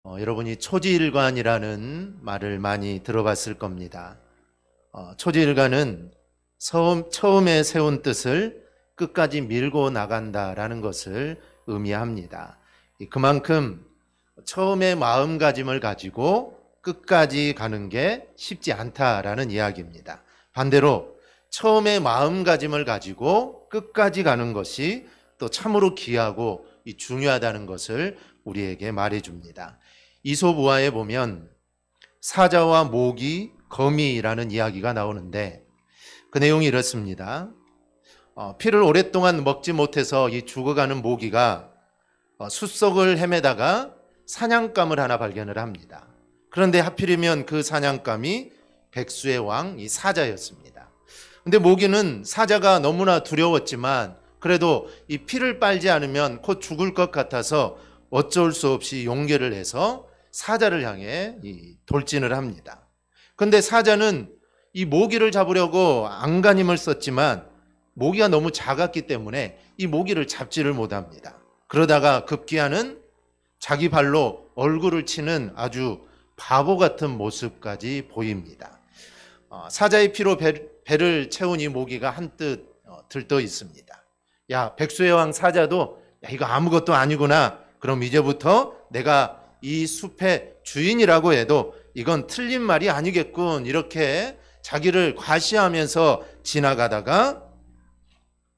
여러분이 초지일관이라는 말을 많이 들어봤을 겁니다. 초지일관은 처음에 세운 뜻을 끝까지 밀고 나간다라는 것을 의미합니다. 그만큼 처음에 마음가짐을 가지고 끝까지 가는 게 쉽지 않다라는 이야기입니다. 반대로 처음에 마음가짐을 가지고 끝까지 가는 것이 또 참으로 귀하고 중요하다는 것을 우리에게 말해줍니다. 이솝우화에 보면 사자와 모기, 거미라는 이야기가 나오는데 그 내용이 이렇습니다. 피를 오랫동안 먹지 못해서 이 죽어가는 모기가 숫속을 헤매다가 사냥감을 하나 발견을 합니다. 그런데 하필이면 그 사냥감이 백수의 왕 이 사자였습니다. 근데 모기는 사자가 너무나 두려웠지만 그래도 이 피를 빨지 않으면 곧 죽을 것 같아서 어쩔 수 없이 용기를 내서 사자를 향해 돌진을 합니다. 그런데 사자는 이 모기를 잡으려고 안간힘을 썼지만 모기가 너무 작았기 때문에 이 모기를 잡지를 못합니다. 그러다가 급기야는 자기 발로 얼굴을 치는 아주 바보 같은 모습까지 보입니다. 사자의 피로 배를 채운 이 모기가 한뜻 들떠 있습니다. 야, 백수의 왕 사자도 야, 이거 아무것도 아니구나. 그럼 이제부터 내가 이 숲의 주인이라고 해도 이건 틀린 말이 아니겠군. 이렇게 자기를 과시하면서 지나가다가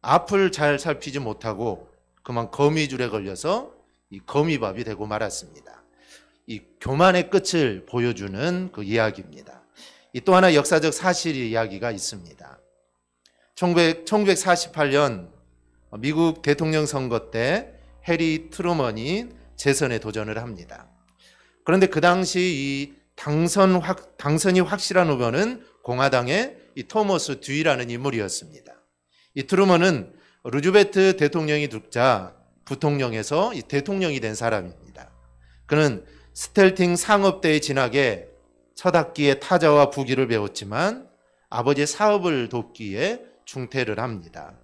앞을 잘 살피지 못하고 그만 거미줄에 걸려서 이 거미밥이 되고 말았습니다. 이 교만의 끝을 보여주는 그 이야기입니다. 또 하나 역사적 사실 이야기가 있습니다. 1948년 미국 대통령 선거 때 해리 트루먼이 재선에 도전을 합니다. 그런데 그 당시 이 당선이 확실한 후보는 공화당의 이 토머스 듀이라는 인물이었습니다. 이 트루먼은 루즈벨트 대통령이 죽자 부통령에서 이 대통령이 된 사람입니다. 그는 스텔팅 상업대에 진학해 첫 학기에 타자와 부기를 배웠지만 아버지의 사업을 돕기에 중퇴를 합니다.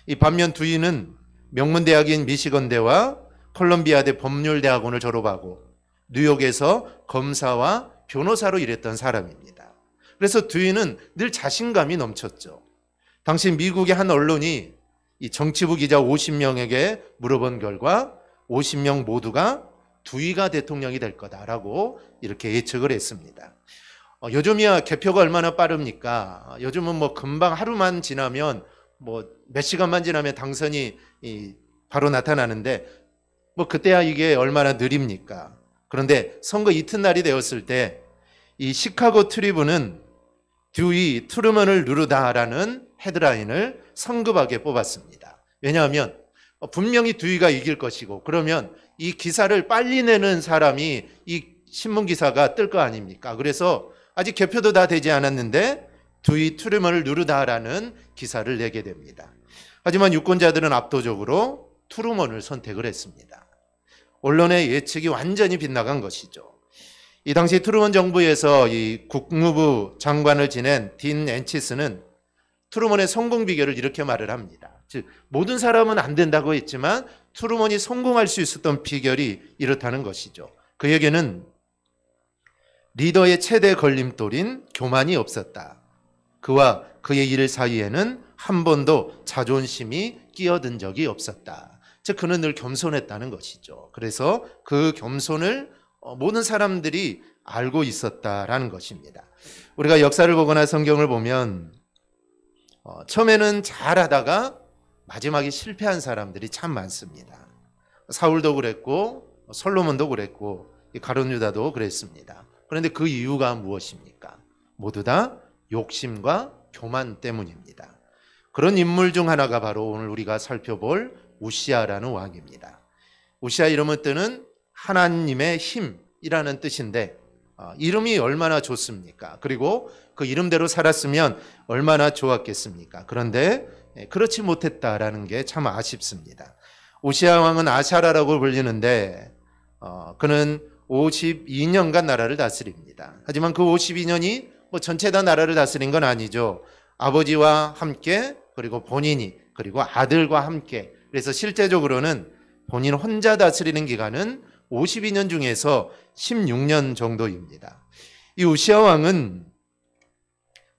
이 반면 듀이는 명문대학인 미시건대와 콜롬비아대 법률대학원을 졸업하고 뉴욕에서 검사와 변호사로 일했던 사람입니다. 그래서 듀이는 늘 자신감이 넘쳤죠. 당시 미국의 한 언론이 이 정치부 기자 50명에게 물어본 결과 50명 모두가 듀이가 대통령이 될 거다라고 이렇게 예측을 했습니다. 요즘이야 개표가 얼마나 빠릅니까? 요즘은 뭐 금방 하루만 지나면 뭐 몇 시간만 지나면 당선이 바로 나타나는데 뭐 그때야 이게 얼마나 느립니까? 그런데 선거 이튿날이 되었을 때 이 시카고 트리뷴은 듀이 트루먼을 누르다라는 헤드라인을 성급하게 뽑았습니다. 왜냐하면 분명히 듀이가 이길 것이고 그러면 이 기사를 빨리 내는 사람이 이 신문 기사가 뜰 거 아닙니까? 그래서 아직 개표도 다 되지 않았는데 듀이 트루먼을 누르다라는 기사를 내게 됩니다. 하지만 유권자들은 압도적으로 트루먼을 선택을 했습니다. 언론의 예측이 완전히 빗나간 것이죠. 이 당시 트루먼 정부에서 이 국무부 장관을 지낸 딘 엔치스는 트루먼의 성공 비결을 이렇게 말을 합니다. 즉 모든 사람은 안 된다고 했지만 트루먼이 성공할 수 있었던 비결이 이렇다는 것이죠. 그에게는 리더의 최대 걸림돌인 교만이 없었다. 그와 그의 일 사이에는 한 번도 자존심이 끼어든 적이 없었다. 즉 그는 늘 겸손했다는 것이죠. 그래서 그 겸손을 모든 사람들이 알고 있었다라는 것입니다. 우리가 역사를 보거나 성경을 보면 처음에는 잘하다가 마지막에 실패한 사람들이 참 많습니다. 사울도 그랬고 솔로몬도 그랬고 가룟 유다도 그랬습니다. 그런데 그 이유가 무엇입니까? 모두 다 욕심과 교만 때문입니다. 그런 인물 중 하나가 바로 오늘 우리가 살펴볼 우시아라는 왕입니다. 우시아 이름의 뜻은 하나님의 힘이라는 뜻인데 이름이 얼마나 좋습니까? 그리고 그 이름대로 살았으면 얼마나 좋았겠습니까? 그런데 그렇지 못했다라는 게 참 아쉽습니다. 우시아 왕은 아샤라라고 불리는데 그는 52년간 나라를 다스립니다. 하지만 그 52년이 뭐 전체 다 나라를 다스린 건 아니죠. 아버지와 함께 그리고 본인이 그리고 아들과 함께 그래서 실제적으로는 본인 혼자 다스리는 기간은 52년 중에서 16년 정도입니다. 이 우시야 왕은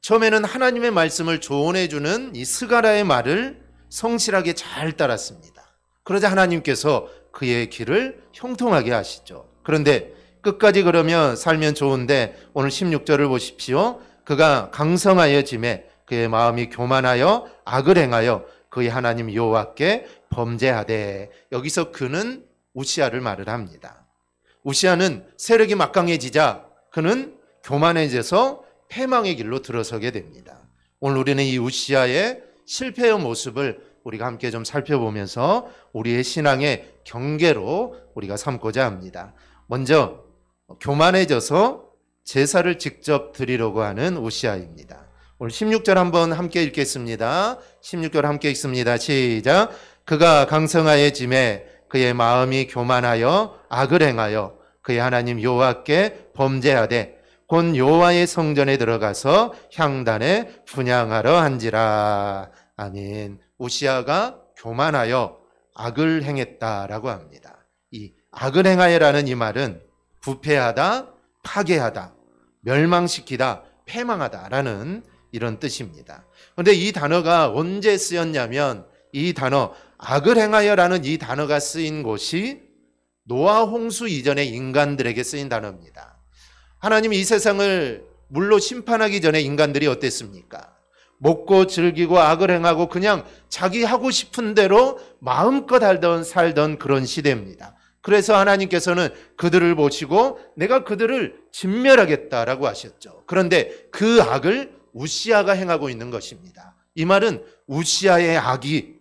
처음에는 하나님의 말씀을 조언해주는 이 스가랴의 말을 성실하게 잘 따랐습니다. 그러자 하나님께서 그의 길을 형통하게 하시죠. 그런데 끝까지 그러면 살면 좋은데 오늘 16절을 보십시오. 그가 강성하여짐에 그의 마음이 교만하여 악을 행하여 그의 하나님 여호와께 범죄하되, 여기서 그는 우시야를 말을 합니다. 우시야는 세력이 막강해지자 그는 교만해져서 패망의 길로 들어서게 됩니다. 오늘 우리는 이 우시야의 실패의 모습을 우리가 함께 좀 살펴보면서 우리의 신앙의 경계로 우리가 삼고자 합니다. 먼저 교만해져서 제사를 직접 드리려고 하는 우시야입니다. 오늘 16절 한번 함께 읽겠습니다. 16절 함께 읽습니다. 시작. 그가 강성하여짐에 그의 마음이 교만하여 악을 행하여 그의 하나님 여호와께 범죄하되 곧 여호와의 성전에 들어가서 향단에 분향하러 한지라. 아멘. 우시야가 교만하여 악을 행했다라고 합니다. 이 악을 행하여라는 이 말은 부패하다, 파괴하다, 멸망시키다, 패망하다라는 이런 뜻입니다. 그런데 이 단어가 언제 쓰였냐면 이 단어 악을 행하여라는 이 단어가 쓰인 곳이 노아 홍수 이전의 인간들에게 쓰인 단어입니다. 하나님이 이 세상을 물로 심판하기 전에 인간들이 어땠습니까? 먹고 즐기고 악을 행하고 그냥 자기 하고 싶은 대로 마음껏 살던 그런 시대입니다. 그래서 하나님께서는 그들을 보시고 내가 그들을 진멸하겠다라고 하셨죠. 그런데 그 악을 우시야가 행하고 있는 것입니다. 이 말은 우시야의 악이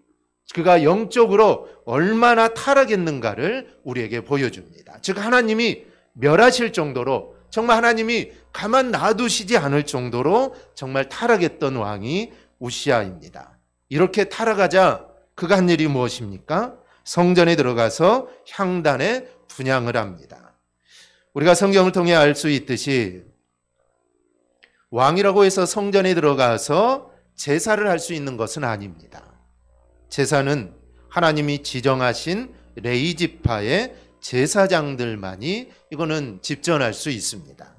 그가 영적으로 얼마나 타락했는가를 우리에게 보여줍니다. 즉 하나님이 멸하실 정도로, 정말 하나님이 가만 놔두시지 않을 정도로 정말 타락했던 왕이 우시야입니다. 이렇게 타락하자 그가 한 일이 무엇입니까? 성전에 들어가서 향단에 분향을 합니다. 우리가 성경을 통해 알 수 있듯이 왕이라고 해서 성전에 들어가서 제사를 할 수 있는 것은 아닙니다. 제사는 하나님이 지정하신 레위 지파의 제사장들만이 이거는 집전할 수 있습니다.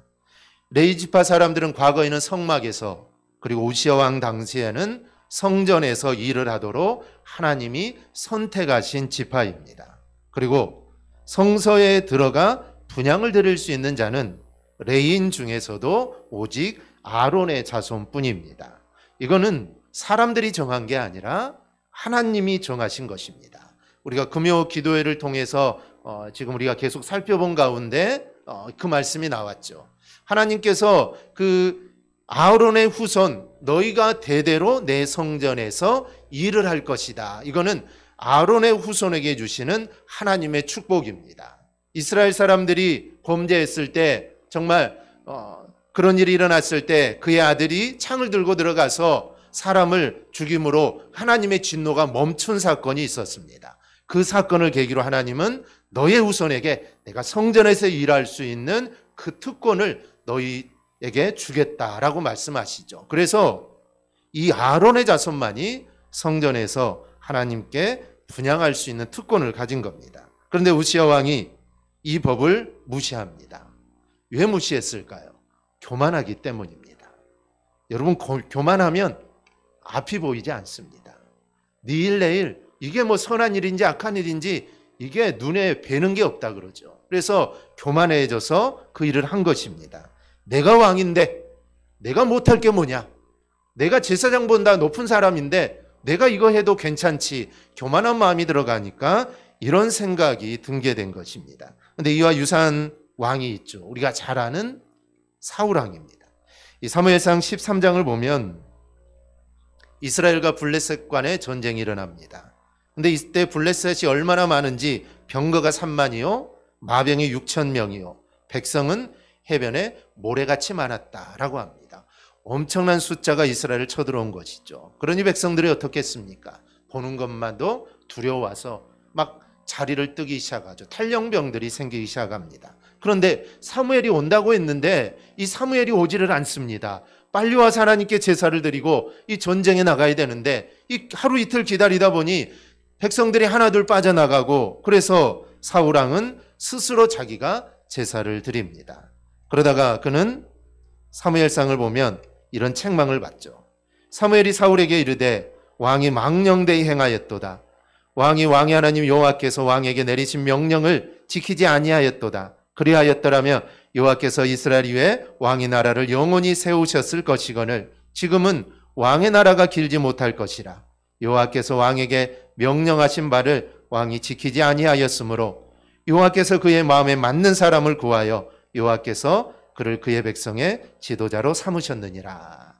레위 지파 사람들은 과거에는 성막에서, 그리고 우시야 왕 당시에는 성전에서 일을 하도록 하나님이 선택하신 지파입니다. 그리고 성서에 들어가 분향을 드릴 수 있는 자는 레위인 중에서도 오직 아론의 자손뿐입니다. 이거는 사람들이 정한 게 아니라 하나님이 정하신 것입니다. 우리가 금요 기도회를 통해서 지금 우리가 계속 살펴본 가운데 그 말씀이 나왔죠. 하나님께서 그 아론의 후손 너희가 대대로 내 성전에서 일을 할 것이다. 이거는 아론의 후손에게 주시는 하나님의 축복입니다. 이스라엘 사람들이 범죄했을 때 정말 그런 일이 일어났을 때 그의 아들이 창을 들고 들어가서 사람을 죽임으로 하나님의 진노가 멈춘 사건이 있었습니다. 그 사건을 계기로 하나님은 너의 후손에게 내가 성전에서 일할 수 있는 그 특권을 너희에게 주겠다라고 말씀하시죠. 그래서 이 아론의 자손만이 성전에서 하나님께 분향할 수 있는 특권을 가진 겁니다. 그런데 우시야 왕이 이 법을 무시합니다. 왜 무시했을까요? 교만하기 때문입니다. 여러분, 교만하면 앞이 보이지 않습니다. 내일 내일 이게 뭐 선한 일인지 악한 일인지 이게 눈에 뵈는 게 없다 그러죠. 그래서 교만해져서 그 일을 한 것입니다. 내가 왕인데 내가 못할 게 뭐냐? 내가 제사장보다 높은 사람인데 내가 이거 해도 괜찮지. 교만한 마음이 들어가니까 이런 생각이 든게 된 것입니다. 그런데 이와 유사한 왕이 있죠. 우리가 잘 아는 사울 왕입니다. 이 사무엘상 13장을 보면 이스라엘과 블레셋 간의 전쟁이 일어납니다. 그런데 이때 블레셋이 얼마나 많은지 병거가 3만이요 마병이 6천 명이요 백성은 해변에 모래같이 많았다라고 합니다. 엄청난 숫자가 이스라엘을 쳐들어온 것이죠. 그러니 백성들이 어떻게 했습니까? 보는 것만도 두려워서 막 자리를 뜨기 시작하죠. 탈영병들이 생기기 시작합니다. 그런데 사무엘이 온다고 했는데 이 사무엘이 오지를 않습니다. 빨리 와서 하나님께 제사를 드리고 이 전쟁에 나가야 되는데 이 하루 이틀 기다리다 보니 백성들이 하나둘 빠져나가고, 그래서 사울 왕은 스스로 자기가 제사를 드립니다. 그러다가 그는 사무엘상을 보면 이런 책망을 받죠. 사무엘이 사울에게 이르되 왕이 망령되이 행하였도다. 왕이 왕의 하나님 여호와께서 왕에게 내리신 명령을 지키지 아니하였도다. 그리하였더라면 여호와께서 이스라엘 위에 왕의 나라를 영원히 세우셨을 것이거늘 지금은 왕의 나라가 길지 못할 것이라. 여호와께서 왕에게 명령하신 바를 왕이 지키지 아니하였으므로 여호와께서 그의 마음에 맞는 사람을 구하여 여호와께서 그를 그의 백성의 지도자로 삼으셨느니라.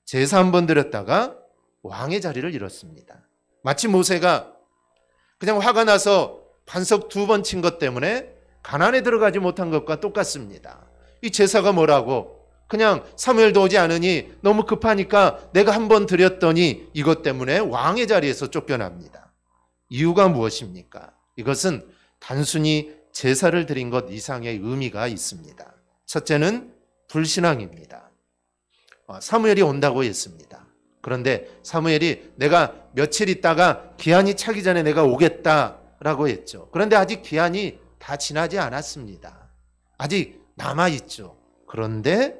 제사 한 번 드렸다가 왕의 자리를 잃었습니다. 마치 모세가 그냥 화가 나서 반석 2번 친 것 때문에 가나안에 들어가지 못한 것과 똑같습니다. 이 제사가 뭐라고? 그냥 사무엘도 오지 않으니 너무 급하니까 내가 한 번 드렸더니 이것 때문에 왕의 자리에서 쫓겨납니다. 이유가 무엇입니까? 이것은 단순히 제사를 드린 것 이상의 의미가 있습니다. 첫째는 불신앙입니다. 사무엘이 온다고 했습니다. 그런데 사무엘이 내가 며칠 있다가 기한이 차기 전에 내가 오겠다라고 했죠. 그런데 아직 기한이 다 지나지 않았습니다. 아직 남아있죠. 그런데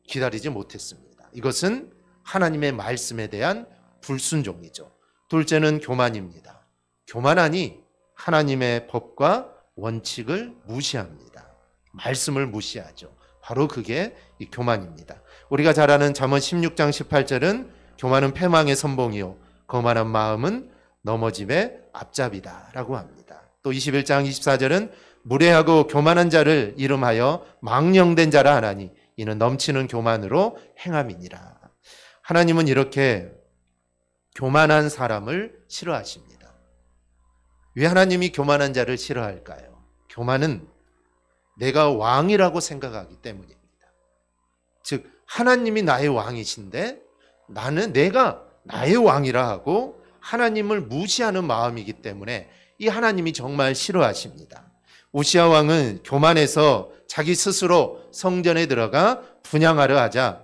기다리지 못했습니다. 이것은 하나님의 말씀에 대한 불순종이죠. 둘째는 교만입니다. 교만하니 하나님의 법과 원칙을 무시합니다. 말씀을 무시하죠. 바로 그게 이 교만입니다. 우리가 잘 아는 잠언 16장 18절은 교만은 패망의 선봉이요 거만한 마음은 넘어짐의 앞잡이다 라고 합니다. 또 21장 24절은 무례하고 교만한 자를 이름하여 망령된 자라 하나니 이는 넘치는 교만으로 행함이니라. 하나님은 이렇게 교만한 사람을 싫어하십니다. 왜 하나님이 교만한 자를 싫어할까요? 교만은 내가 왕이라고 생각하기 때문입니다. 즉 하나님이 나의 왕이신데 내가 나의 왕이라 하고 하나님을 무시하는 마음이기 때문에 이 하나님이 정말 싫어하십니다. 우시야 왕은 교만해서 자기 스스로 성전에 들어가 분향하려 하자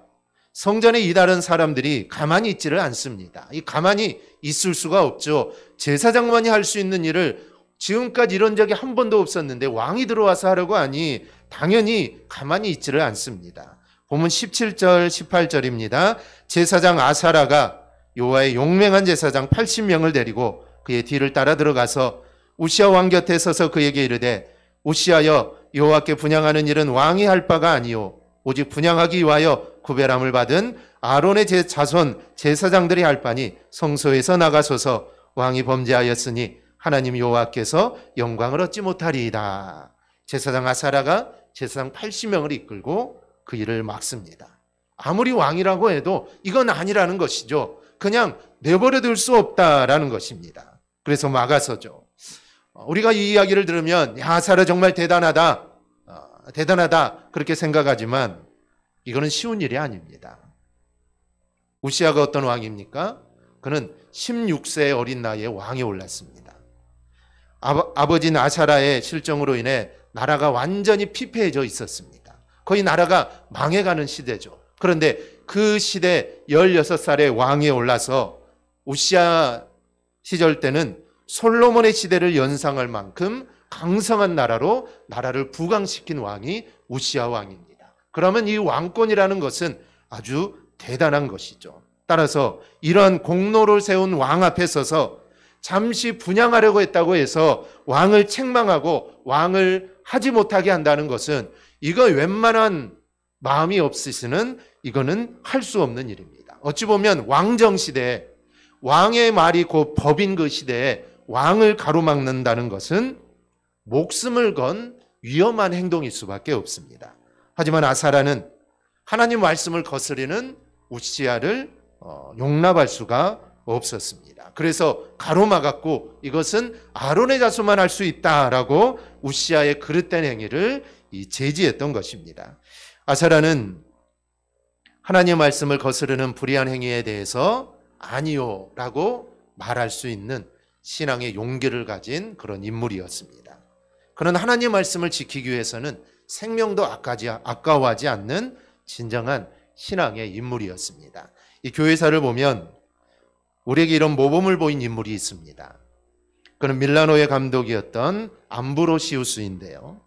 성전에 이다른 사람들이 가만히 있지를 않습니다. 이 가만히 있을 수가 없죠. 제사장만이 할 수 있는 일을 지금까지 이런 적이 한 번도 없었는데 왕이 들어와서 하려고 하니 당연히 가만히 있지를 않습니다. 보면 17절 18절입니다. 제사장 아사라가 여호와의 용맹한 제사장 80명을 데리고 그의 뒤를 따라 들어가서 우시야 왕 곁에 서서 그에게 이르되 우시야여 여호와께 분향하는 일은 왕이 할 바가 아니요 오직 분향하기 위하여 구별함을 받은 아론의 자손 제사장들이 할 바니 성소에서 나가소서 왕이 범죄하였으니 하나님 여호와께서 영광을 얻지 못하리이다. 제사장 아사라가 제사장 80명을 이끌고 그 일을 막습니다. 아무리 왕이라고 해도 이건 아니라는 것이죠. 그냥 내버려 둘 수 없다라는 것입니다. 그래서 막아서죠. 우리가 이 이야기를 들으면 아사라 정말 대단하다 그렇게 생각하지만 이거는 쉬운 일이 아닙니다. 우시야가 어떤 왕입니까? 그는 16세의 어린 나이에 왕에 올랐습니다. 아버지 아사라의 실정으로 인해 나라가 완전히 피폐해져 있었습니다. 거의 나라가 망해가는 시대죠. 그런데 그 시대 16살의 왕에 올라서 우시야 시절 때는 솔로몬의 시대를 연상할 만큼 강성한 나라를 부강시킨 왕이 우시야 왕입니다. 그러면 이 왕권이라는 것은 아주 대단한 것이죠. 따라서 이런 공로를 세운 왕 앞에 서서 잠시 분향하려고 했다고 해서 왕을 책망하고 왕을 하지 못하게 한다는 것은 이거 웬만한 마음이 없으시는 이거는 할 수 없는 일입니다. 어찌 보면 왕정 시대에 왕의 말이 곧 법인 그 시대에 왕을 가로막는다는 것은 목숨을 건 위험한 행동일 수밖에 없습니다. 하지만 아사라는 하나님 말씀을 거스르는 우시야를 용납할 수가 없었습니다. 그래서 가로막았고 이것은 아론의 자손만 할 수 있다라고 우시야의 그릇된 행위를 제지했던 것입니다. 아사라는 하나님의 말씀을 거스르는 불의한 행위에 대해서 아니요 라고 말할 수 있는 신앙의 용기를 가진 그런 인물이었습니다. 그는 하나님의 말씀을 지키기 위해서는 생명도 아까워하지 않는 진정한 신앙의 인물이었습니다. 이 교회사를 보면 우리에게 이런 모범을 보인 인물이 있습니다. 그는 밀라노의 감독이었던 암브로시우스인데요.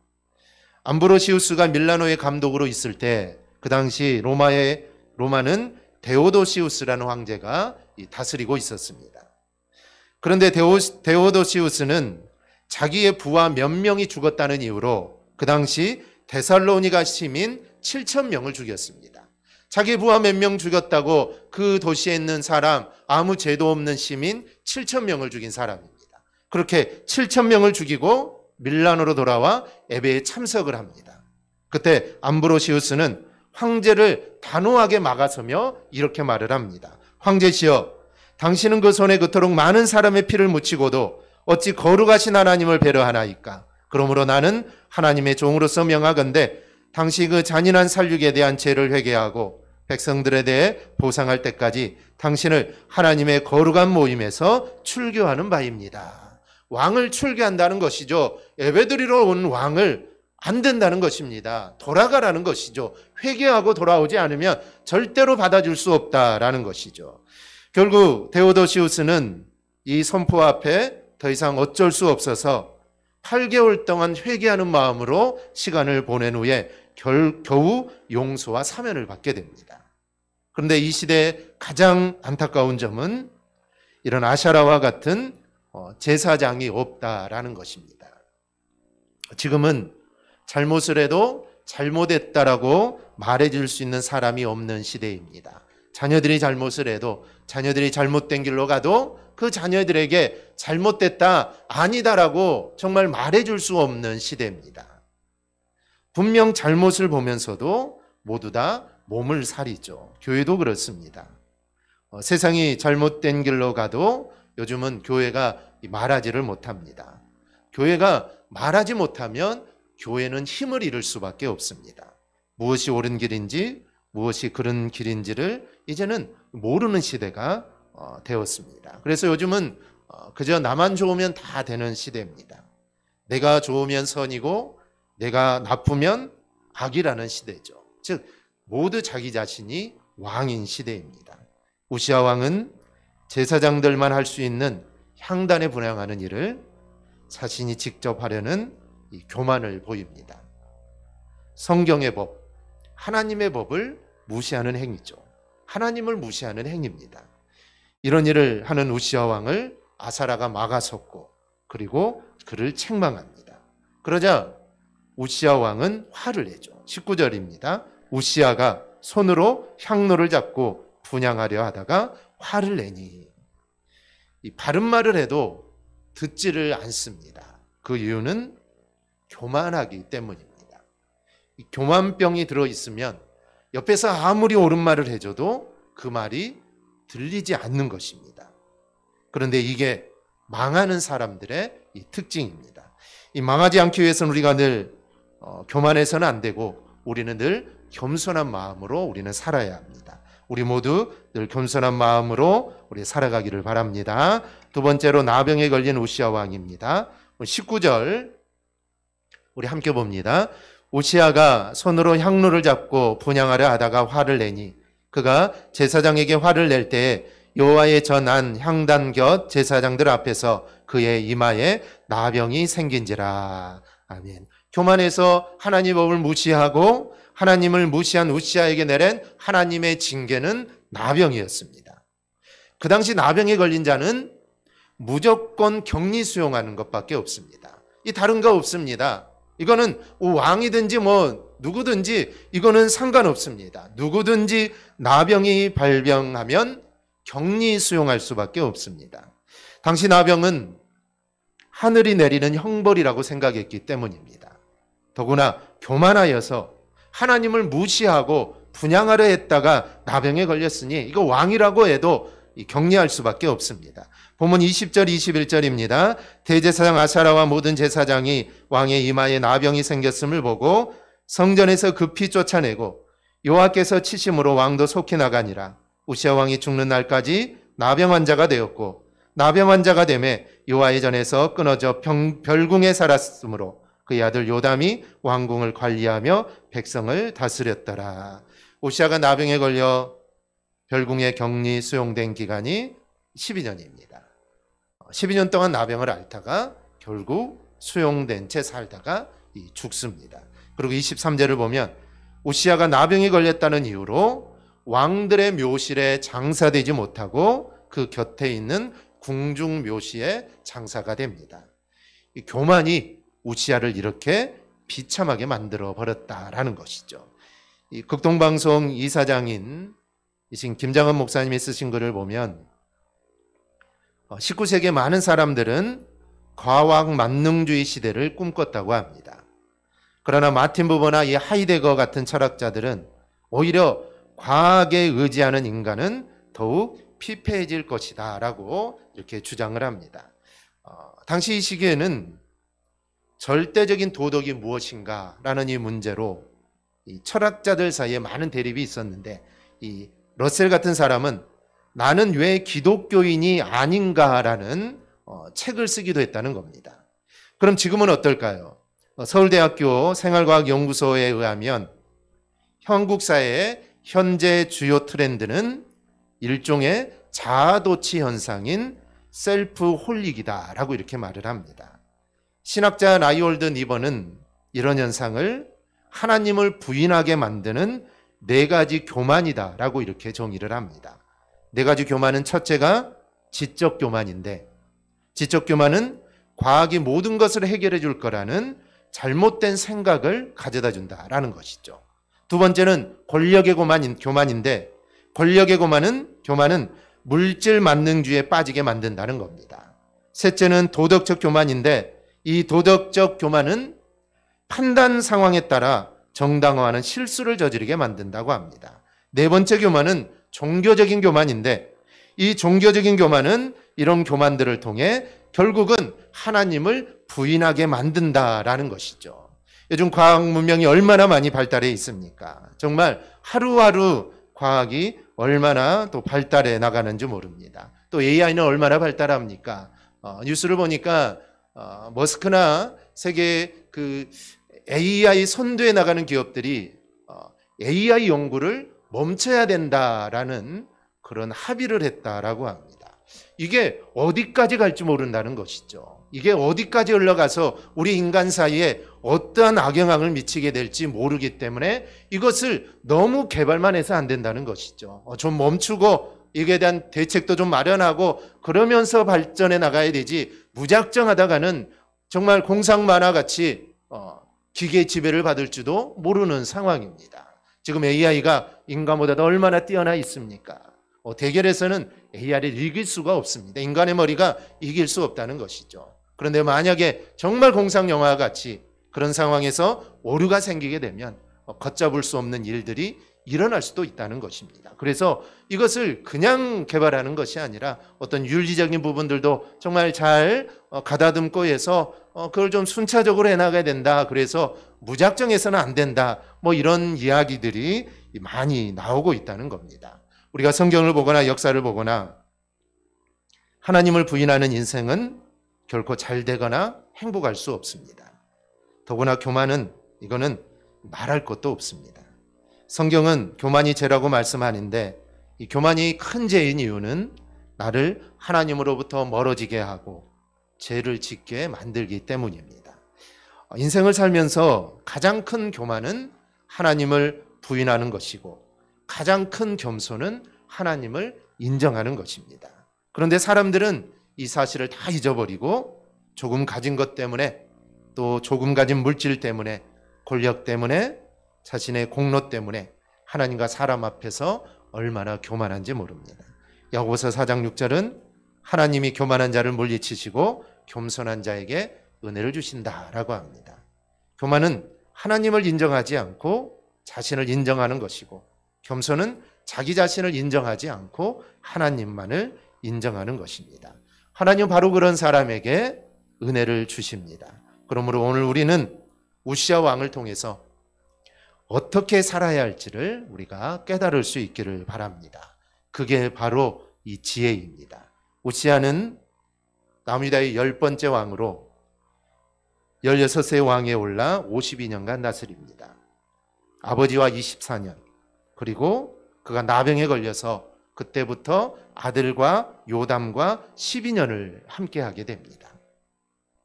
암브로시우스가 밀라노의 감독으로 있을 때 그 당시 로마는 데오도시우스라는 황제가 다스리고 있었습니다. 그런데 데오도시우스는 자기의 부하 몇 명이 죽었다는 이유로 그 당시 데살로니가 시민 7,000명을 죽였습니다. 자기 부하 몇 명 죽였다고 그 도시에 있는 사람, 아무 죄도 없는 시민 7,000명을 죽인 사람입니다. 그렇게 7,000명을 죽이고 밀라노로 돌아와 예배에 참석을 합니다. 그때 암브로시우스는 황제를 단호하게 막아서며 이렇게 말을 합니다. 황제시여, 당신은 그 손에 그토록 많은 사람의 피를 묻히고도 어찌 거룩하신 하나님을 배려하나이까? 그러므로 나는 하나님의 종으로서 명하건대 당시 그 잔인한 살육에 대한 죄를 회개하고 백성들에 대해 보상할 때까지 당신을 하나님의 거룩한 모임에서 출교하는 바입니다. 왕을 출교한다는 것이죠. 예배드리러 온 왕을 안 된다는 것입니다. 돌아가라는 것이죠. 회개하고 돌아오지 않으면 절대로 받아줄 수 없다라는 것이죠. 결국 데오도시우스는 이 선포 앞에 더 이상 어쩔 수 없어서 8개월 동안 회개하는 마음으로 시간을 보낸 후에 겨우 용서와 사면을 받게 됩니다. 그런데 이 시대의 가장 안타까운 점은 이런 아샤라와 같은 제사장이 없다라는 것입니다. 지금은 잘못을 해도 잘못했다라고 말해줄 수 있는 사람이 없는 시대입니다. 자녀들이 잘못을 해도, 자녀들이 잘못된 길로 가도 그 자녀들에게 잘못됐다, 아니다라고 정말 말해줄 수 없는 시대입니다. 분명 잘못을 보면서도 모두 다 몸을 사리죠. 교회도 그렇습니다. 세상이 잘못된 길로 가도 요즘은 교회가 말하지를 못합니다. 교회가 말하지 못하면 교회는 힘을 잃을 수밖에 없습니다. 무엇이 옳은 길인지, 무엇이 그른 길인지를 이제는 모르는 시대가 되었습니다. 그래서 요즘은 그저 나만 좋으면 다 되는 시대입니다. 내가 좋으면 선이고 내가 나쁘면 악이라는 시대죠. 즉 모두 자기 자신이 왕인 시대입니다. 우시아 왕은 제사장들만 할 수 있는 향단에 분향하는 일을 자신이 직접 하려는 이 교만을 보입니다. 성경의 법, 하나님의 법을 무시하는 행위죠. 하나님을 무시하는 행위입니다. 이런 일을 하는 우시아 왕을 아사라가 막아섰고 그리고 그를 책망합니다. 그러자 우시아 왕은 화를 내죠. 19절입니다. 우시아가 손으로 향로를 잡고 분향하려 하다가 화를 내니, 이 바른 말을 해도 듣지를 않습니다. 그 이유는 교만하기 때문입니다. 이 교만병이 들어있으면 옆에서 아무리 옳은 말을 해줘도 그 말이 들리지 않는 것입니다. 그런데 이게 망하는 사람들의 이 특징입니다. 이 망하지 않기 위해서는 우리가 늘 교만해서는 안 되고 우리는 늘 겸손한 마음으로 우리는 살아야 합니다. 우리 모두 늘 겸손한 마음으로 우리 살아가기를 바랍니다. 두 번째로 나병에 걸린 우시아 왕입니다. 19절 우리 함께 봅니다. 우시아가 손으로 향로를 잡고 분향하려 하다가 화를 내니 그가 제사장에게 화를 낼 때에 여호와의 전한 향단 곁 제사장들 앞에서 그의 이마에 나병이 생긴지라. 아멘. 교만해서 하나님 법을 무시하고 하나님을 무시한 우시아에게 내린 하나님의 징계는 나병이었습니다. 그 당시 나병에 걸린 자는 무조건 격리 수용하는 것밖에 없습니다. 이 다른 거 없습니다. 이거는 왕이든지 누구든지 이거는 상관없습니다. 누구든지 나병이 발병하면 격리 수용할 수밖에 없습니다. 당시 나병은 하늘이 내리는 형벌이라고 생각했기 때문입니다. 더구나 교만하여서 하나님을 무시하고 분향하려 했다가 나병에 걸렸으니 이거 왕이라고 해도 격리할 수밖에 없습니다. 본문 20절 21절입니다. 대제사장 아사라와 모든 제사장이 왕의 이마에 나병이 생겼음을 보고 성전에서 급히 쫓아내고 여호와께서 치심으로 왕도 속히 나가니라. 우시아 왕이 죽는 날까지 나병 환자가 되었고 나병 환자가 되매 여호와의 전에서 끊어져 별궁에 살았으므로 그의 아들 요담이 왕궁을 관리하며 백성을 다스렸더라. 우시아가 나병에 걸려 별궁에 격리 수용된 기간이 12년입니다. 12년 동안 나병을 앓다가 결국 수용된 채 살다가 죽습니다. 그리고 23절을 보면 우시야가 나병에 걸렸다는 이유로 왕들의 묘실에 장사되지 못하고 그 곁에 있는 궁중 묘시에 장사가 됩니다. 이 교만이 우시야를 이렇게 비참하게 만들어 버렸다라는 것이죠. 이 극동방송 이사장인 이신 김장은 목사님이 쓰신 글을 보면 19세기의 많은 사람들은 과학 만능주의 시대를 꿈꿨다고 합니다. 그러나 마틴 부버나 이 하이데거 같은 철학자들은 오히려 과학에 의지하는 인간은 더욱 피폐해질 것이다 라고 이렇게 주장을 합니다. 당시 이 시기에는 절대적인 도덕이 무엇인가 라는 이 문제로 이 철학자들 사이에 많은 대립이 있었는데 이 러셀 같은 사람은 나는 왜 기독교인이 아닌가라는 책을 쓰기도 했다는 겁니다. 그럼 지금은 어떨까요? 서울대학교 생활과학연구소에 의하면 한국 사회의 현재 주요 트렌드는 일종의 자아도취 현상인 셀프 홀릭이다라고 이렇게 말을 합니다. 신학자 라이올드 니번은 이런 현상을 하나님을 부인하게 만드는 4가지 교만이다라고 이렇게 정의를 합니다. 4가지 교만은 첫째가 지적 교만인데, 지적 교만은 과학이 모든 것을 해결해 줄 거라는 잘못된 생각을 가져다 준다라는 것이죠. 두 번째는 권력의 교만인데, 권력의 교만은 물질 만능주의에 빠지게 만든다는 겁니다. 셋째는 도덕적 교만인데, 이 도덕적 교만은 판단 상황에 따라 정당화하는 실수를 저지르게 만든다고 합니다. 네 번째 교만은 종교적인 교만인데, 이 종교적인 교만은 이런 교만들을 통해 결국은 하나님을 부인하게 만든다라는 것이죠. 요즘 과학 문명이 얼마나 많이 발달해 있습니까? 정말 하루하루 과학이 얼마나 또 발달해 나가는지 모릅니다. 또 AI는 얼마나 발달합니까? 뉴스를 보니까 머스크나 세계 그 AI 선두에 나가는 기업들이 AI 연구를 멈춰야 된다라는 그런 합의를 했다라고 합니다. 이게 어디까지 갈지 모른다는 것이죠. 이게 어디까지 흘러가서 우리 인간 사이에 어떠한 악영향을 미치게 될지 모르기 때문에 이것을 너무 개발만 해서 안 된다는 것이죠. 좀 멈추고 이에 대한 대책도 좀 마련하고 그러면서 발전해 나가야 되지, 무작정 하다가는 정말 공상 만화같이 기계의 지배를 받을지도 모르는 상황입니다. 지금 AI가 인간보다 얼마나 뛰어나 있습니까? 대결에서는 AI를 이길 수가 없습니다. 인간의 머리가 이길 수 없다는 것이죠. 그런데 만약에 정말 공상 영화와 같이 그런 상황에서 오류가 생기게 되면 걷잡을 수 없는 일들이 일어날 수도 있다는 것입니다. 그래서 이것을 그냥 개발하는 것이 아니라 어떤 윤리적인 부분들도 정말 잘 가다듬고 해서 그걸 좀 순차적으로 해나가야 된다. 그래서 무작정 해서는 안 된다. 뭐 이런 이야기들이 많이 나오고 있다는 겁니다. 우리가 성경을 보거나 역사를 보거나 하나님을 부인하는 인생은 결코 잘 되거나 행복할 수 없습니다. 더구나 교만은 이거는 말할 것도 없습니다. 성경은 교만이 죄라고 말씀하는데 이 교만이 큰 죄인 이유는 나를 하나님으로부터 멀어지게 하고 죄를 짓게 만들기 때문입니다. 인생을 살면서 가장 큰 교만은 하나님을 부인하는 것이고 가장 큰 겸손은 하나님을 인정하는 것입니다. 그런데 사람들은 이 사실을 다 잊어버리고 조금 가진 것 때문에 또 조금 가진 물질 때문에 권력 때문에 자신의 공로 때문에 하나님과 사람 앞에서 얼마나 교만한지 모릅니다. 야고보서 4장 6절은 하나님이 교만한 자를 물리치시고 겸손한 자에게 은혜를 주신다라고 합니다. 교만은 하나님을 인정하지 않고 자신을 인정하는 것이고 겸손은 자기 자신을 인정하지 않고 하나님만을 인정하는 것입니다. 하나님 바로 그런 사람에게 은혜를 주십니다. 그러므로 오늘 우리는 우시야 왕을 통해서 어떻게 살아야 할지를 우리가 깨달을 수 있기를 바랍니다. 그게 바로 이 지혜입니다. 우시야는 남유다의 10번째 왕으로 16세 왕에 올라 52년간 다스립니다. 아버지와 24년, 그리고 그가 나병에 걸려서 그때부터 아들과 요담과 12년을 함께하게 됩니다.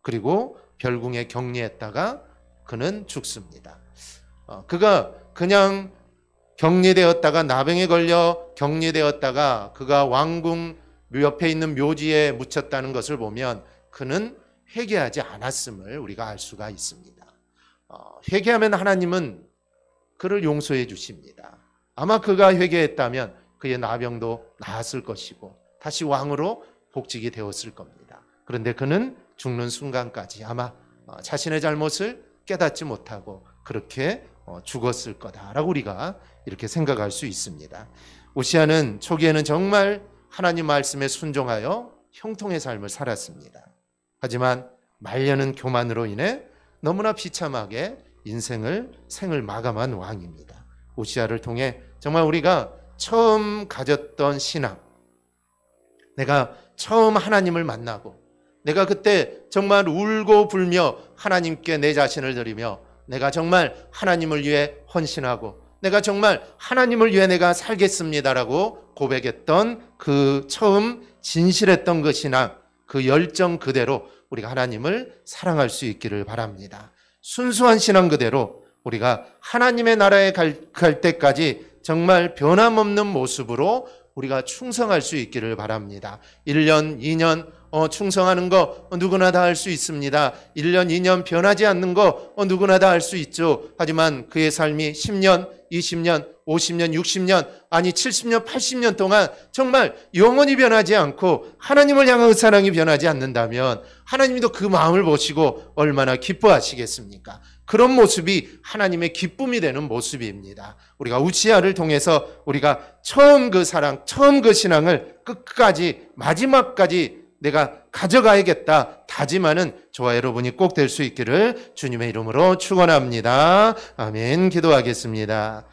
그리고 별궁에 격리했다가 그는 죽습니다. 그가 그냥 격리되었다가 나병에 걸려 격리되었다가 그가 왕궁 옆에 있는 묘지에 묻혔다는 것을 보면 그는 회개하지 않았음을 우리가 알 수가 있습니다. 회개하면 하나님은 그를 용서해 주십니다. 아마 그가 회개했다면 그의 나병도 나았을 것이고 다시 왕으로 복직이 되었을 겁니다. 그런데 그는 죽는 순간까지 아마 자신의 잘못을 깨닫지 못하고 그렇게 죽었을 거다라고 우리가 이렇게 생각할 수 있습니다. 우시아는 초기에는 정말 하나님 말씀에 순종하여 형통의 삶을 살았습니다. 하지만 말년은 교만으로 인해 너무나 비참하게 생을 마감한 왕입니다. 우시아를 통해 정말 우리가 처음 가졌던 신앙, 내가 처음 하나님을 만나고 내가 그때 정말 울고 불며 하나님께 내 자신을 드리며 내가 정말 하나님을 위해 헌신하고 내가 정말 하나님을 위해 내가 살겠습니다라고 고백했던 그 처음 진실했던 그 신앙, 그 열정 그대로 우리가 하나님을 사랑할 수 있기를 바랍니다. 순수한 신앙 그대로 우리가 하나님의 나라에 갈 때까지 정말 변함없는 모습으로 우리가 충성할 수 있기를 바랍니다. 1년, 2년 충성하는 거 누구나 다 할 수 있습니다. 1년, 2년 변하지 않는 거 누구나 다 할 수 있죠. 하지만 그의 삶이 10년, 20년, 50년, 60년, 아니 70년, 80년 동안 정말 영원히 변하지 않고 하나님을 향한 사랑이 변하지 않는다면 하나님도 그 마음을 보시고 얼마나 기뻐하시겠습니까? 그런 모습이 하나님의 기쁨이 되는 모습입니다. 우리가 우시아를 통해서 우리가 처음 그 사랑, 처음 그 신앙을 끝까지 마지막까지 내가 가져가야겠다 다짐하는 저와 여러분이 꼭 될 수 있기를 주님의 이름으로 축원합니다. 아멘. 기도하겠습니다.